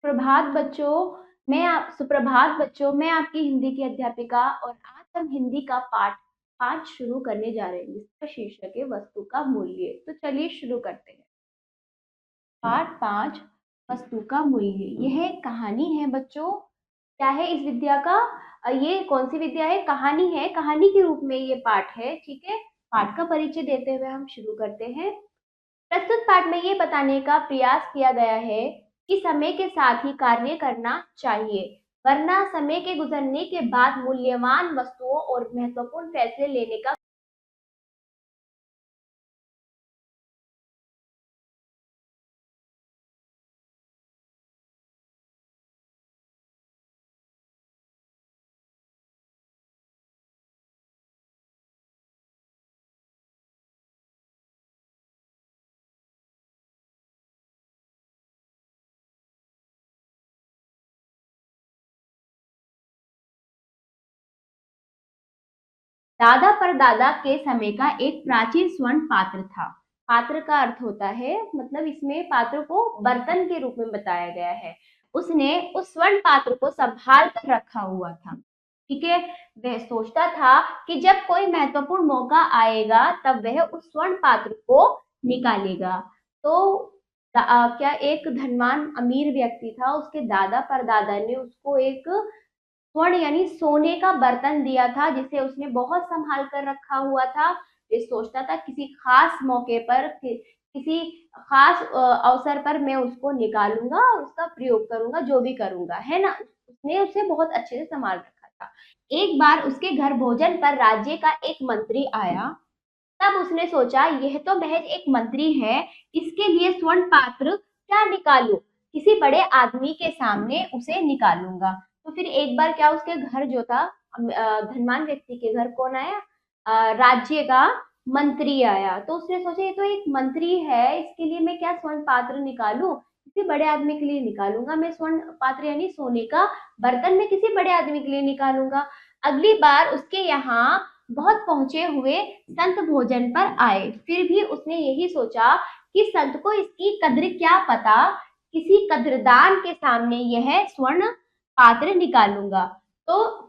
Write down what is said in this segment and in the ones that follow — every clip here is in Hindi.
सुप्रभात बच्चों, मैं आपकी हिंदी की अध्यापिका और आज हम हिंदी का पाठ 5 शुरू करने जा रहे हैं जिसका शीर्षक है वस्तु का मूल्य। तो चलिए शुरू करते हैं। पाठ 5 वस्तु का मूल्य। यह एक कहानी है बच्चों। क्या है इस विद्या का? ये कौन सी विद्या है? कहानी है। कहानी के रूप में ये पाठ है। ठीक है, पाठ का परिचय देते हुए हम शुरू करते हैं। प्रस्तुत पाठ में ये बताने का प्रयास किया गया है कि समय के साथ ही कार्य करना चाहिए, वरना समय के गुजरने के बाद मूल्यवान वस्तुओं और महत्वपूर्ण फैसले लेने का दादा परदादा के समय का एक प्राचीन स्वर्ण पात्र था। पात्र का अर्थ होता है, मतलब इसमें पात्र को बर्तन के रूप में बताया गया है। उसने उस स्वर्ण पात्र को संभाल कर रखा हुआ था। ठीक है, वह सोचता था कि जब कोई महत्वपूर्ण मौका आएगा तब वह उस स्वर्ण पात्र को निकालेगा। तो क्या एक धनवान अमीर व्यक्ति था, उसके दादा परदादा ने उसको एक स्वर्ण यानी सोने का बर्तन दिया था जिसे उसने बहुत संभाल कर रखा हुआ था। ये सोचता था किसी खास मौके पर किसी खास अवसर पर मैं उसको निकालूंगा और उसका प्रयोग करूंगा, जो भी करूंगा, है ना। उसने उसे बहुत अच्छे से संभाल रखा था। एक बार उसके घर भोजन पर राज्य का एक मंत्री आया। तब उसने सोचा यह तो महज एक मंत्री है, इसके लिए स्वर्ण पात्र क्या निकालूं, किसी बड़े आदमी के सामने उसे निकालूंगा। तो फिर एक बार क्या उसके घर जो था, धनवान व्यक्ति के घर कौन आया? राज्य का मंत्री आया। तो उसने सोचा ये तो एक मंत्री है, इसके लिए मैं क्या स्वर्ण पात्र निकालूं, किसी बड़े आदमी के लिए निकालूंगा मैं स्वर्ण पात्र यानी सोने का बर्तन में किसी बड़े आदमी के लिए निकालूंगा। अगली बार उसके यहाँ बहुत पहुंचे हुए संत भोजन पर आए, फिर भी उसने यही सोचा कि संत को इसकी कद्र क्या पता, किसी कद्रदान के सामने यह स्वर्ण पात्र निकालूंगा। तो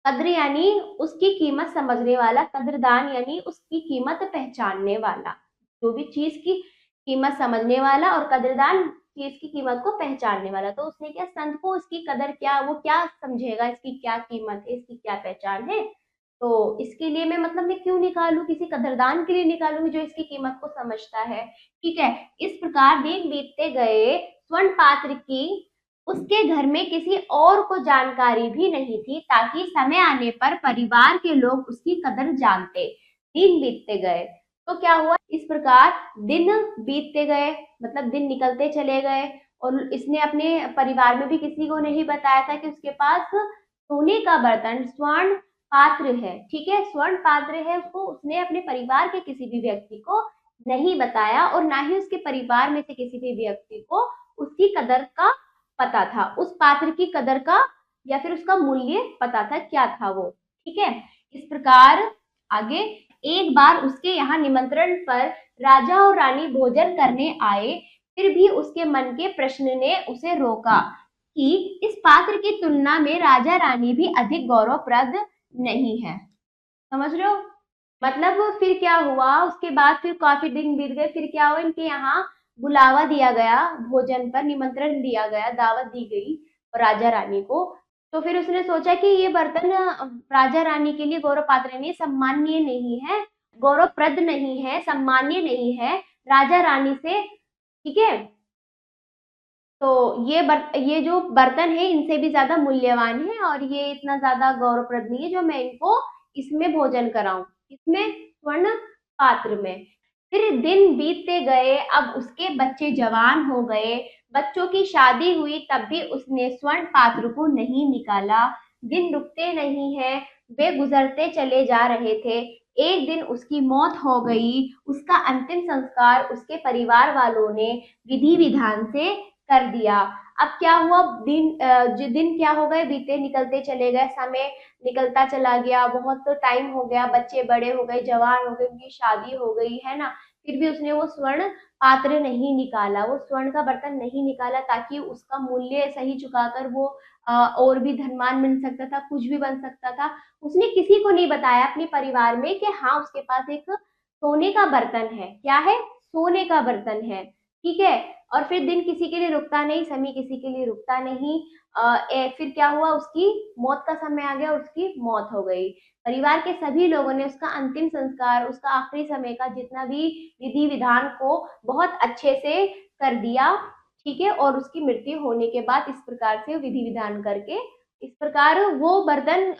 कद्र यानी उसकी कीमत समझने वाला, कद्रदान यानी उसकी कीमत पहचानने वाला, जो भी चीज की कीमत समझने वाला, और कद्रदान चीज की कीमत को पहचानने वाला। तो उसने क्या, संत को इसकी कदर क्या, वो क्या समझेगा, इसकी क्या कीमत है, इसकी क्या पहचान है। तो इसके लिए मैं क्यों निकालूं, किसी कदरदान के लिए निकालूंगी जो इसकी कीमत को समझता है। ठीक है, इस प्रकार दिन बीतते गए। स्वर्ण पात्र की उसके घर में किसी और को जानकारी भी नहीं थी, ताकि समय आने पर परिवार के लोग उसकी कदर जानते। दिन बीतते गए तो क्या हुआ, इस प्रकार दिन बीतते गए, मतलब दिन निकलते चले गए, और इसने अपने परिवार में भी किसी को नहीं बताया था कि उसके पास सोने का बर्तन स्वर्ण पात्र है। ठीक है, स्वर्ण पात्र है, उसको उसने अपने परिवार के किसी भी व्यक्ति को नहीं बताया, और ना ही उसके परिवार में से किसी भी व्यक्ति को उसकी कदर का पता था, उस पात्र की कदर का या फिर उसका मूल्य पता था, क्या था वो। ठीक है, इस प्रकार आगे एक बार उसके यहाँ निमंत्रण पर राजा और रानी भोजन करने आए, फिर भी उसके मन के प्रश्न ने उसे रोका कि इस पात्र की तुलना में राजा रानी भी अधिक गौरवप्रद नहीं है। समझ रहे हो? मतलब फिर क्या हुआ, उसके बाद फिर काफी दिन बीत गए, फिर क्या हुआ, इनके यहाँ बुलावा दिया गया, भोजन पर निमंत्रण दिया गया, दावत दी गई राजा रानी को। तो फिर उसने सोचा कि ये बर्तन राजा रानी के लिए गौरव पात्र नहीं, सम्माननीय नहीं है, गौरवप्रद नहीं है, सम्माननीय नहीं है राजा रानी से। ठीक है, तो ये जो बर्तन है इनसे भी ज्यादा मूल्यवान है, और ये इतना ज्यादा गौरवप्रद नहीं है जो मैं इनको इसमें भोजन कराऊं, इसमें स्वर्ण पात्र में। फिर दिन बीतते गए, अब उसके बच्चे जवान हो गए, बच्चों की शादी हुई, तब भी उसने स्वर्ण पात्र को नहीं निकाला। दिन रुकते नहीं है, वे गुजरते चले जा रहे थे। एक दिन उसकी मौत हो गई, उसका अंतिम संस्कार उसके परिवार वालों ने विधि विधान से कर दिया। अब क्या हुआ, दिन क्या हो गए, बीते निकलते चले गए, समय निकलता चला गया, बहुत टाइम हो गया, बच्चे बड़े हो गए, जवान हो गए, उनकी शादी हो गई, है ना। फिर भी उसने वो स्वर्ण पात्र नहीं निकाला, वो स्वर्ण का बर्तन नहीं निकाला, ताकि उसका मूल्य सही चुकाकर वो और भी धनवान बन सकता था, कुछ भी बन सकता था। उसने किसी को नहीं बताया अपने परिवार में कि हाँ उसके पास एक सोने का बर्तन है। क्या है? सोने का बर्तन है। ठीक है। और फिर दिन किसी के लिए रुकता नहीं, समय किसी के लिए रुकता नहीं। फिर क्या हुआ, उसकी मौत का समय आ गया और उसकी मौत हो गई। परिवार के सभी लोगों ने उसका अंतिम संस्कार, उसका आखिरी समय का जितना भी विधि विधान को बहुत अच्छे से कर दिया। ठीक है। और उसकी मृत्यु होने के बाद इस प्रकार से विधि विधान करके इस प्रकार वो बर्तन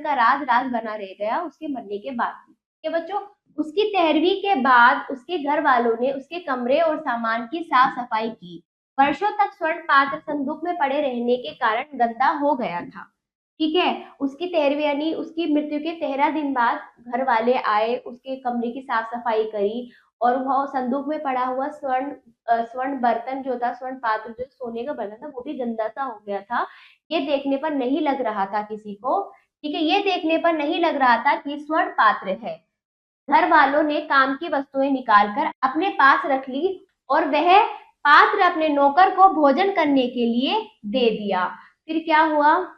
का राज राज बना रह गया उसके मरने के बाद। ठीक है बच्चों। उसकी 13वीं के बाद उसके घर वालों ने उसके कमरे और सामान की साफ सफाई की। वर्षों तक स्वर्ण पात्र संदूक में पड़े रहने के कारण गंदा हो गया था। ठीक है। उसकी 13वीं यानी उसकी मृत्यु के 13 दिन बाद घर वाले आए, उसके कमरे की साफ सफाई करी, और वह संदूक में पड़ा हुआ स्वर्ण बर्तन जो था, स्वर्ण पात्र जो सोने का बर्तन था, वो भी गंदा सा हो गया था। ये देखने पर नहीं लग रहा था किसी को। ठीक है। ये देखने पर नहीं लग रहा था कि स्वर्ण पात्र है। घर वालों ने काम की वस्तुएं निकालकर अपने पास रख ली और वह पात्र अपने नौकर को भोजन करने के लिए दे दिया। फिर क्या हुआ,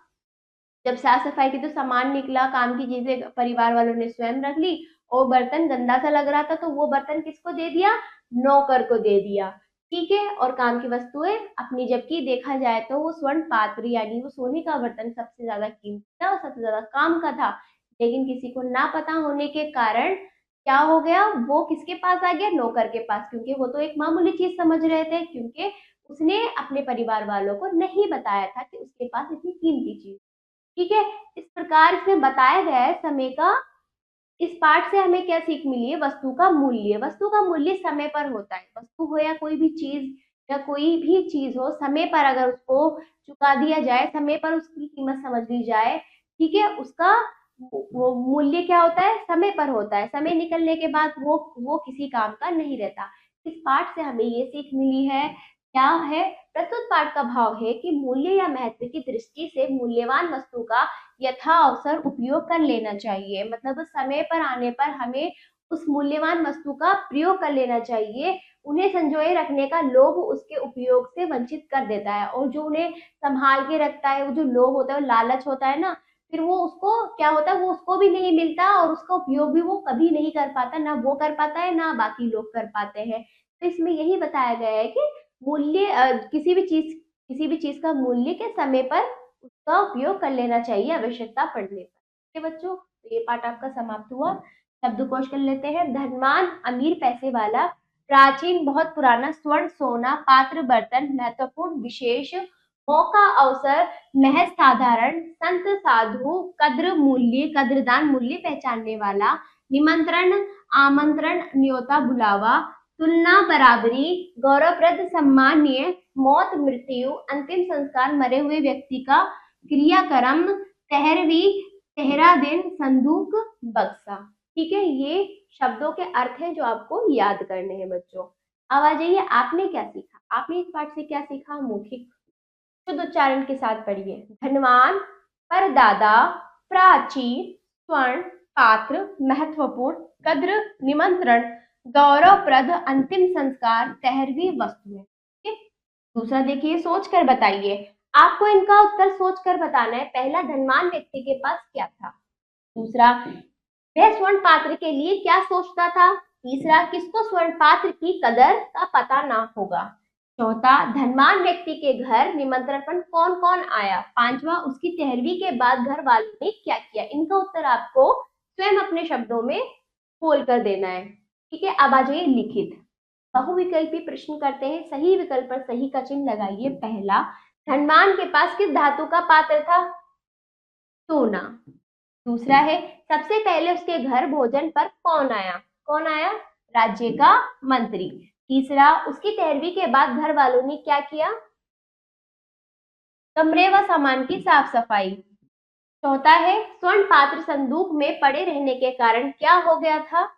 जब साफ सफाई की तो सामान निकला, काम की चीजें परिवार वालों ने स्वयं रख ली, और बर्तन गंदा सा लग रहा था तो वो बर्तन किसको दे दिया? नौकर को दे दिया। ठीक है। और काम की वस्तुएं अपनी, जबकि देखा जाए तो वो स्वर्ण पात्र यानी वो सोने का बर्तन सबसे ज्यादा कीमती था और सबसे ज्यादा काम का था, लेकिन किसी को ना पता होने के कारण क्या हो गया, वो किसके पास आ गया? नौकर के पास, क्योंकि वो तो एक मामूली चीज समझ रहे थे, क्योंकि उसने अपने परिवार वालों को नहीं बताया था कि उसके पास इतनी कीमती चीज। ठीक है। इस प्रकार इसमें बताया गया है समय का। इस पाठ से हमें क्या सीख मिली है? वस्तु का मूल्य। वस्तु का मूल्य समय पर होता है। वस्तु हो या कोई भी चीज या कोई भी चीज हो, समय पर अगर उसको चुका दिया जाए, समय पर उसकी कीमत समझ ली जाए, ठीक है, उसका वो मूल्य क्या होता है? समय पर होता है। समय निकलने के बाद वो किसी काम का नहीं रहता। इस पाठ से हमें ये सीख मिली है। क्या है? प्रस्तुत पाठ का भाव है कि मूल्य या महत्व की दृष्टि से मूल्यवान वस्तु का यथा अवसर उपयोग कर लेना चाहिए। मतलब समय पर आने पर हमें उस मूल्यवान वस्तु का प्रयोग कर लेना चाहिए। उन्हें संजोए रखने का लोभ उसके उपयोग से वंचित कर देता है, और जो उन्हें संभाल के रखता है, वो जो लोभ होता है, वो लालच होता है ना, फिर वो उसको क्या होता है, वो उसको भी नहीं मिलता और उसका उपयोग भी वो कभी नहीं कर पाता, ना वो कर पाता है ना बाकी लोग कर पाते हैं। तो इसमें यही बताया गया है कि मूल्य किसी भी चीज का मूल्य के समय पर उसका उपयोग कर लेना चाहिए आवश्यकता पड़ने पर। ठीक है बच्चों, तो ये पाठ आपका समाप्त हुआ। शब्दकोश कर लेते हैं। धनवान, अमीर, पैसे वाला, प्राचीन, बहुत पुराना, स्वर्ण, सोना, पात्र, बर्तन, महत्वपूर्ण, विशेष, मौका, अवसर, महज, साधारण, संत, साधु, कद्र, मूल्य, कद्रदान, मूल्य पहचानने वाला, निमंत्रण, आमंत्रण, न्योता, बुलावा, तुलना, बराबरी, गौरवप्रद, सम्मानीय, मौत, मृत्यु, अंतिम संस्कार, मरे हुए व्यक्ति का, क्रियाक्रम, 13वीं दिन, संदूक, बक्सा। ठीक है। ये शब्दों के अर्थ हैं जो आपको याद करने हैं बच्चों। अब आ जाइए, आपने क्या सीखा? आपने इस पाठ से क्या सीखा? मौखिक शुद्ध उच्चारण के साथ पढ़िए। धनवान, परदादा, प्राचीन, स्वर्ण, पात्र, महत्वपूर्ण, कद्र, निमंत्रण, गौरवप्रद, अंतिम संस्कार, 13वीं वस्तुएं। ठीक है। दूसरा देखिए, सोच कर बताइए। आपको इनका उत्तर सोच कर बताना है। पहला, धनवान व्यक्ति के पास क्या था? दूसरा, वह स्वर्ण पात्र के लिए क्या सोचता था? तीसरा, किसको स्वर्ण पात्र की कदर का पता ना होगा? चौथा, धनवान व्यक्ति के घर निमंत्रण पर कौन कौन आया? पांचवा, उसकी 13वीं के बाद घर वालों ने क्या किया? इनका उत्तर आपको स्वयं अपने शब्दों में बोल कर देना है। ठीक है। अब आ जाइए लिखित। बहुविकल्पी प्रश्न करते हैं। सही विकल्प पर सही का चिन्ह लगाइए। पहला, धनवान के पास किस धातु का पात्र था? सोना। दूसरा है, सबसे पहले उसके घर भोजन पर कौन आया? कौन आया? राज्य का मंत्री। तीसरा, उसकी 13वीं के बाद घर वालों ने क्या किया? कमरे व सामान की साफ सफाई। चौथा है, स्वर्ण पात्र संदूक में पड़े रहने के कारण क्या हो गया था?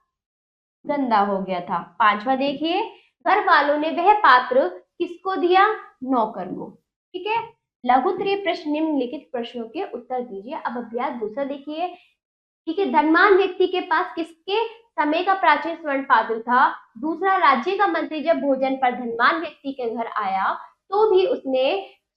गंदा हो गया था। पांचवा देखिए, घर वालों ने वह पात्र किसको दिया? नौकर को। ठीक है। लघु उत्तरीय प्रश्न, निम्नलिखित प्रश्नों के उत्तर दीजिए। अब अभ्यास दूसरा देखिए। ठीक है, धनवान व्यक्ति के पास किसके समय का प्राचीन स्वर्ण पात्र था। दूसरा, राज्य का मंत्री जब भोजन पर धनवान व्यक्ति के घर आया तो भी उसने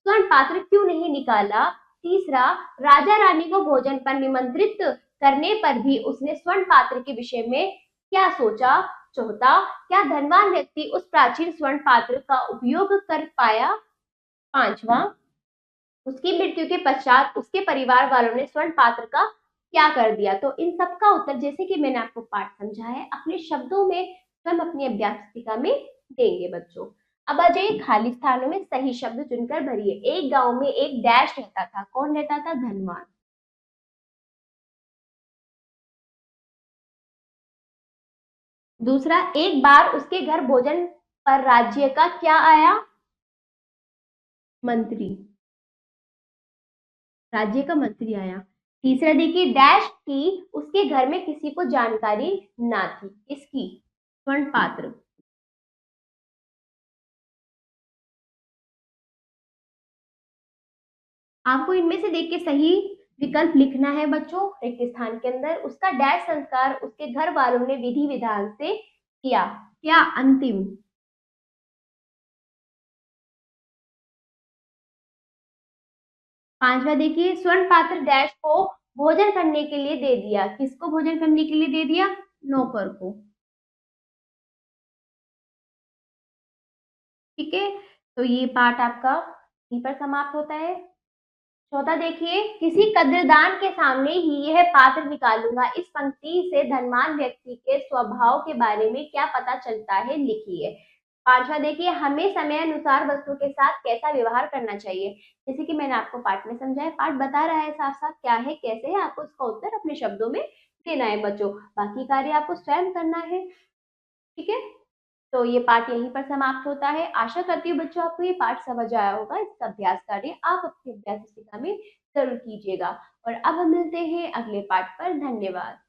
स्वर्ण पात्र क्यों नहीं निकाला। तीसरा, राजा रानी को भोजन पर निमंत्रित करने पर भी उसने स्वर्ण पात्र के विषय में क्या सोचा। चौथा, क्या धनवान व्यक्ति उस प्राचीन स्वर्ण पात्र का उपयोग कर पाया। पांचवा, उसकी मृत्यु के पश्चात उसके परिवार वालों ने स्वर्ण पात्र का क्या कर दिया। तो इन सब का उत्तर, जैसे कि मैंने आपको पाठ समझा है, अपने शब्दों में स्वयं अपनी अभ्यास पुस्तिका में देंगे बच्चों। अब आ जाइए, खाली स्थानों में सही शब्द चुनकर भरिए। एक गांव में एक डैश रहता था। कौन रहता था? धनवान। दूसरा, एक बार उसके घर भोजन पर राज्य का क्या आया? मंत्री। राज्य का मंत्री आया। तीसरा देखिए, डैश की उसके घर में किसी को जानकारी ना थी। इसकी? स्वर्ण पात्र। आपको इनमें से देख के सही विकल्प लिखना है बच्चों। रिक्त स्थान के अंदर उसका डैश संस्कार उसके घर वालों ने विधि विधान से किया। क्या? अंतिम। पांचवा देखिए, स्वर्ण पात्र डैश को भोजन करने के लिए दे दिया। किसको भोजन करने के लिए दे दिया? नौकर को। ठीक है, तो ये पाठ आपका यहीं पर समाप्त होता है। चौथा देखिए, किसी कद्रदान के सामने ही यह पात्र निकालूंगा। इस पंक्ति से धनवान व्यक्ति के स्वभाव के बारे में क्या पता चलता है, लिखिए। पांचवा देखिए, हमें समय अनुसार वस्तु के साथ कैसा व्यवहार करना चाहिए। जैसे कि मैंने आपको पाठ में समझाया, पाठ बता रहा है साफ साफ क्या है कैसे है, आपको उसका उत्तर अपने शब्दों में देना है बच्चों। बाकी कार्य आपको स्वयं करना है। ठीक है, तो ये पाठ यहीं पर समाप्त होता है। आशा करती हूँ बच्चों आपको ये पाठ समझ आया होगा। इसका अभ्यास कार्य आप अपने अभ्यास पुस्तिका में जरूर कीजिएगा। और अब हम मिलते हैं अगले पाठ पर। धन्यवाद।